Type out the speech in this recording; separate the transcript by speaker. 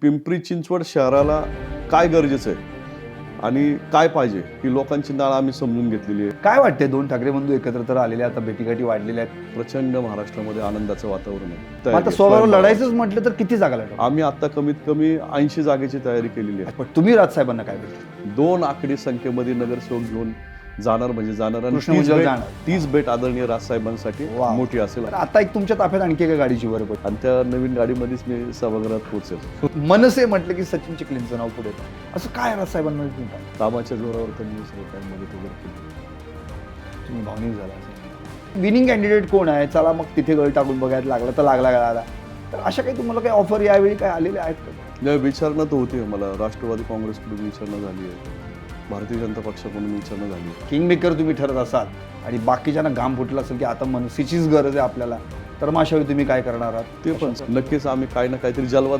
Speaker 1: पिंपरी चिंचवड शहराला काय गरजेचं आहे आणि काय पाहिजे ही लोकांची नाळ आम्ही समजून घेतलेली आहे.
Speaker 2: काय वाटते दोन ठाकरे बंधू एकत्र तर आलेले आता भेटीगाठी वाढलेल्या आहेत.
Speaker 1: प्रचंड महाराष्ट्रामध्ये आनंदाचं वातावरण आहे.
Speaker 2: आता स्वभाव लढायचंच म्हटलं तर किती जागा लढवा.
Speaker 1: आम्ही आता कमीत कमी 80 जागेची तयारी केलेली आहे.
Speaker 2: पण तुम्ही राजसाहेबांना काय भेटले.
Speaker 1: 2 आकडी संख्येमध्ये नगरसेवक घेऊन जाणार म्हणजे जाणार आणि
Speaker 2: कृष्ण उज्ज्वल जाणार.
Speaker 1: तीच भेट आदरणीय राजसाहेबांसाठी
Speaker 2: वा.
Speaker 1: मोठी असेल
Speaker 2: तर आता एक तुमच्या ताफ्यात आणखी एका गाडीची वर पडली.
Speaker 1: आणि त्या नवीन गाडीमध्येच मी सभागृहात पोहोचेल.
Speaker 2: मनसे म्हटलं की सचिन चिखलींचं नाव पुढे येतं. असं काय राजसाहेबांना म्हणतात.
Speaker 1: कामाच्या जोरावर त्यांनी सगळं काही मदत वगैरे केली.
Speaker 2: तुम्ही भावनिक झाला. विनिंग कॅन्डिडेट कोण आहे, चला मग तिथे गळ टाकून बघायला लागला तर लागला. तर अशा काही तुम्हाला काही ऑफर यावेळी काय आलेले आहेत का.
Speaker 1: नाही, विचारणा तर होती मला. राष्ट्रवादी काँग्रेसकडून विचारणा झाली आहे, भारतीय जनता पक्षाकडून विचारणा झाली.
Speaker 2: किंग मेकर तुम्ही ठरत असाल आणि बाकीच्यांना घाम फुटला असेल की आता मनसेचीच गरज आहे आपल्याला, तर मग अशा वेळी तुम्ही काय करणार आहात.
Speaker 1: ते पण नक्कीच आम्ही काही ना काहीतरी जलवा